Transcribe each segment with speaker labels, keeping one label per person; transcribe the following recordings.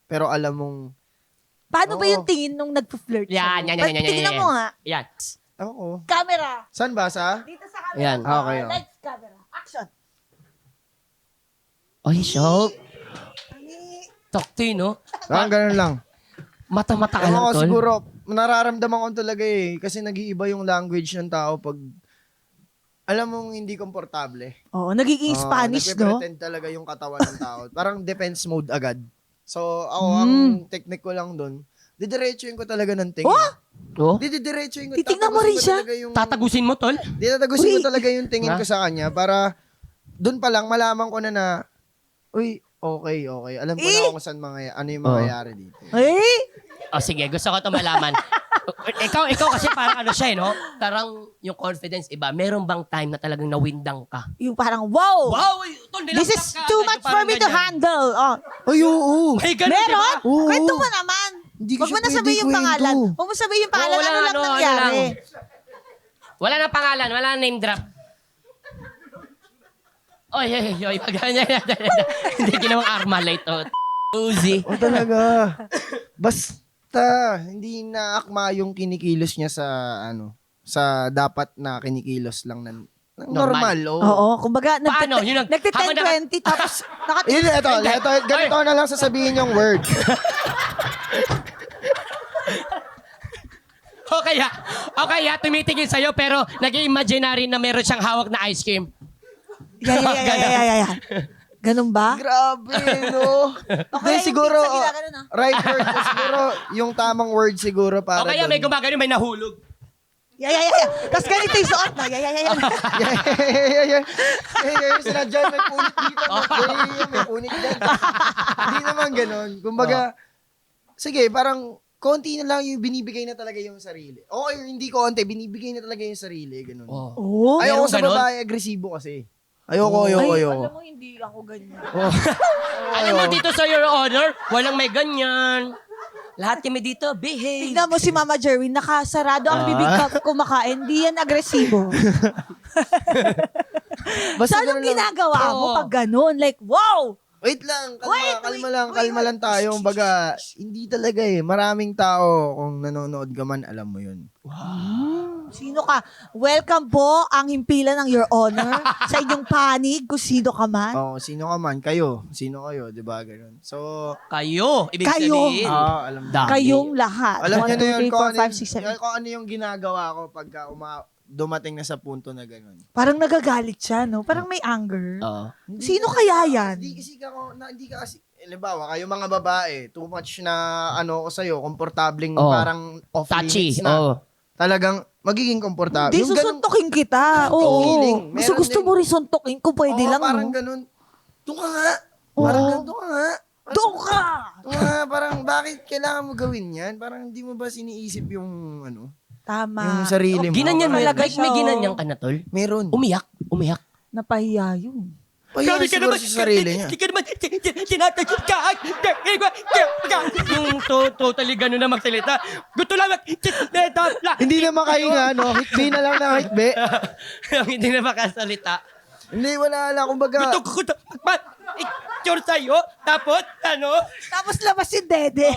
Speaker 1: pero alam mong,
Speaker 2: Paano ba yung tingin nung nagpo-flirt
Speaker 3: Yan.
Speaker 2: Tingnan mo nga.
Speaker 3: Yan.
Speaker 1: ako.
Speaker 2: Camera.
Speaker 1: Saan ba sa?
Speaker 2: Dito sa camera.
Speaker 3: Yan.
Speaker 1: Okay, okay.
Speaker 2: Lights, camera. Action.
Speaker 3: Ay, Shop. Tokti, no?
Speaker 1: Ganun lang.
Speaker 3: Mata-mata ka
Speaker 1: Ewan
Speaker 3: lang,
Speaker 1: ko,
Speaker 3: tol.
Speaker 1: siguro, nararamdaman ko talaga eh. Kasi nag-iiba yung language ng tao pag, alam mong hindi komportable.
Speaker 2: Oo, nagiging Spanish, no?
Speaker 1: Nagpe-pretend talaga yung katawan ng tao. Parang defense mode agad. So, ako, ang technique ko lang doon, didiretsuin ko talaga ng tingin.
Speaker 3: Oh?
Speaker 1: Didiretsuin ko.
Speaker 2: Titignan mo rin siya?
Speaker 3: Tatagusin mo, tol?
Speaker 1: Ditatagusin ko talaga yung tingin
Speaker 3: Ha?
Speaker 1: ko sa kanya para doon pa lang malaman ko na, uy, okay. Alam ko na kung saan ano yung mangyayari dito.
Speaker 2: Eh?
Speaker 3: Oh, sige. Gusto ko ito malaman. ikaw kasi parang ano siya, no? Parang yung confidence iba. Meron bang time na talagang nawindang ka?
Speaker 2: Yung parang, wow!
Speaker 3: Wow! Tol,
Speaker 2: This is too much for me to handle. Oh.
Speaker 1: Ay, oo.
Speaker 3: May ganun,
Speaker 2: Meron?
Speaker 3: diba?
Speaker 1: Oo.
Speaker 2: Kwento mo naman.
Speaker 1: Hindi ko
Speaker 2: Huwag mo
Speaker 1: siya
Speaker 2: na sabihin
Speaker 1: pwede
Speaker 2: yung pangalan.
Speaker 1: kwento.
Speaker 2: Huwag mo sabihin yung pangalan.
Speaker 3: wala
Speaker 2: Ano lang
Speaker 3: ano
Speaker 2: nangyari?
Speaker 3: lang. Wala na pangalan. Wala na name drop. Oy. Hindi ginawang Armalite, oh. Uzi.
Speaker 1: O talaga. Basta, hindi naakma yung kinikilos niya sa dapat na kinikilos lang ng normal.
Speaker 2: Oo, kumbaga,
Speaker 3: Paano? Yun ang- habang
Speaker 2: nagte-10-20 tapos
Speaker 1: Yun, ito, ganito na lang sasabihin yung word.
Speaker 3: O kaya, tumitingin sa'yo pero nag-imaginary na meron siyang hawak na ice cream.
Speaker 2: Yeah. Ganun ba?
Speaker 1: Grabe, no?
Speaker 2: Okay,
Speaker 1: Hindi, siguro,
Speaker 2: yung pizza ginaganon, ah.
Speaker 1: right word ko siguro, yung tamang word siguro para
Speaker 3: O kaya may gumagano, may nahulog.
Speaker 2: Yeah. Tapos ganito yung suot na. Yeah.
Speaker 1: Sinadyan, may punit dito. May punit dyan. Hindi naman ganun. Kumbaga, sige, parang konti na lang yung binibigay na talaga yung sarili. Okay, hindi konti, binibigay na talaga yung sarili. Ganun.
Speaker 2: Oh.
Speaker 1: Ayoko
Speaker 3: Meron
Speaker 1: sa
Speaker 3: ganun?
Speaker 1: babae, agresibo kasi. Ayoko.
Speaker 2: Alam mo, hindi ako ganyan.
Speaker 3: Alam mo dito sa Your Honor, walang may ganyan. Lahat kami dito, behave.
Speaker 2: Tignan mo si Mama Jerwin, nakasarado ang bibig kumakain. Di yan agresibo.
Speaker 1: Basta
Speaker 2: So, anong
Speaker 1: ganun lang.
Speaker 2: ginagawa mo
Speaker 3: Oo.
Speaker 2: pag ganun? Like, wow!
Speaker 1: Wait lang, kalma
Speaker 2: Wait.
Speaker 1: lang tayo. Kumbaga, hindi talaga eh. Maraming tao, kung nanonood ka man, alam mo yun.
Speaker 2: Sino ka? Welcome po ang himpilan ng Your Honor sa inyong panig kung sino ka man.
Speaker 1: Oo, sino ka man, kayo. Sino kayo, di ba? Ganun. So,
Speaker 3: Kayo, ibig
Speaker 2: Kayo.
Speaker 3: sabihin.
Speaker 1: alam mo.
Speaker 2: Kayong lahat.
Speaker 1: Alam niyo na yun
Speaker 2: 1, 2, 3,
Speaker 1: kung
Speaker 2: 4, 5, 6, 7.
Speaker 1: kung ano yung ginagawa ko pagka dumating na sa punto na ganun.
Speaker 2: Parang nagagalit siya, no? Parang may anger.
Speaker 3: Oo.
Speaker 2: Sino kaya yan?
Speaker 1: Hindi ka kasi, halimbawa, kayo mga babae, too much na ko sa'yo, komportabling
Speaker 3: Oo.
Speaker 1: parang off
Speaker 3: Touchy.
Speaker 1: limits na.
Speaker 3: Oo.
Speaker 1: Talagang magiging komportable.
Speaker 2: Hindi,
Speaker 1: Yung ganun-
Speaker 2: susuntukin kita. Oo.
Speaker 1: feeling.
Speaker 2: Gusto,
Speaker 1: Meron
Speaker 2: gusto
Speaker 1: din.
Speaker 2: mo rin suntukin kung pwede
Speaker 1: Oo,
Speaker 2: lang,
Speaker 1: parang
Speaker 2: no?
Speaker 1: ganun. Doon ka nga.
Speaker 2: Oo.
Speaker 1: Parang doon ka nga.
Speaker 2: Doon ka!
Speaker 1: Doon ka nga. Parang bakit kailangan mo gawin yan? Parang hindi mo ba siniisip yung
Speaker 2: Tama.
Speaker 1: yung sarili mo?
Speaker 3: Ginanyan mo.
Speaker 2: Talaga
Speaker 3: May
Speaker 2: siya, oh.
Speaker 3: ginanyan ka na, tol.
Speaker 1: Meron.
Speaker 3: Umiyak.
Speaker 2: Napahiya yun.
Speaker 1: Pahiya siguro sa sarili niya.
Speaker 3: Hindi ka naman tinatagit ka. Yung totally gano'n na magsalita. Gusto lang
Speaker 1: Hindi na makahinga, no? Hikbi na lang na hikbi.
Speaker 3: Yung hindi na makasalita.
Speaker 1: Hindi, wala lang. Kumbaga,
Speaker 3: Gusto ko picture sa'yo. Tapos,
Speaker 2: Tapos labas yung dede.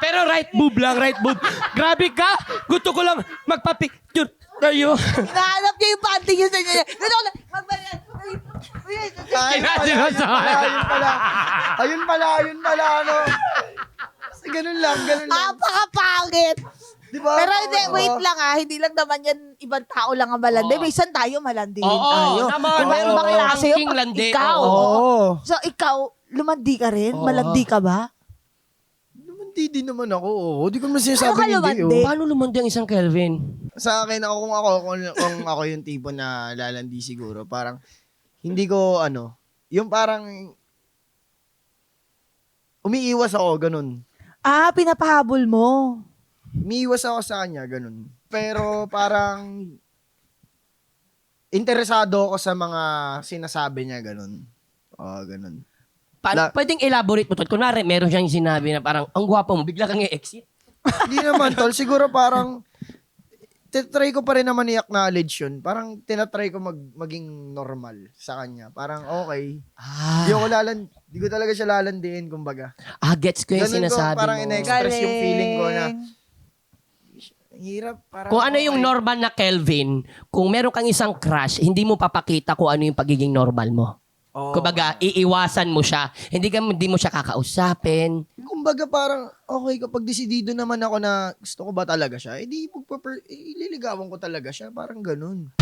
Speaker 3: pero right move lang, right move. Grabe ka. Gusto ko lang magpa-picture sa'yo.
Speaker 2: Hinahanap niya yung panty niya sa niya. Gusto ko lang, magbayan.
Speaker 1: Ayun pala, ano. Kasi ganun lang.
Speaker 2: Napakapangit.
Speaker 1: Di ba?
Speaker 2: Pero hindi, wait lang hindi lang naman yan ibang tao lang ang malandi.
Speaker 3: Oo.
Speaker 2: Minsan tayo malandi rin
Speaker 3: Oo,
Speaker 2: tayo.
Speaker 3: naman.
Speaker 2: Diba,
Speaker 3: Oo.
Speaker 2: ibang klase
Speaker 3: Ang
Speaker 2: yun
Speaker 3: king
Speaker 2: pag
Speaker 3: landi.
Speaker 2: ikaw.
Speaker 1: Oo.
Speaker 2: So, ikaw, lumandi ka rin?
Speaker 3: Oo.
Speaker 2: Malandi ka ba?
Speaker 1: Lumandi din naman ako. Di ko naman
Speaker 2: Ano
Speaker 1: sinasabi
Speaker 2: ka
Speaker 1: hindi.
Speaker 2: lumandi?
Speaker 3: Paano lumandi ang isang Kelvin?
Speaker 1: Sa akin, kung ako yung tipo na lalandi siguro, parang, hindi ko, yung parang, umiiwas ako, ganun.
Speaker 2: Pinapahabol mo.
Speaker 1: Umiiwas ako sa kanya, ganun. Pero parang, interesado ako sa mga sinasabi niya, ganun. Ganun.
Speaker 3: Pwedeng elaborate mo to. Kunwari, meron siyang sinabi na parang, ang gwapo mo, bigla kang i-exit.
Speaker 1: Hindi naman, tol. Siguro parang, tinatry ko pa rin naman i-acknowledge yun. Parang tinatry ko maging normal sa kanya. Parang okay. Di ko talaga siya lalandiin, kumbaga.
Speaker 3: Gets ko yung
Speaker 1: Ganun ko,
Speaker 3: sinasabi
Speaker 1: parang
Speaker 3: mo.
Speaker 1: ina-express yung feeling ko na hirap. Parang
Speaker 3: Kung ano yung
Speaker 1: okay.
Speaker 3: normal na Kelvin, kung meron kang isang crush, hindi mo papakita kung ano yung pagiging normal mo.
Speaker 1: Oo.
Speaker 3: Kumbaga, iiwasan mo siya. Hindi mo siya kakausapin.
Speaker 1: Kumbaga parang, okay, kapag desidido naman ako na gusto ko ba talaga siya, ililigawan ko talaga siya. Parang ganun.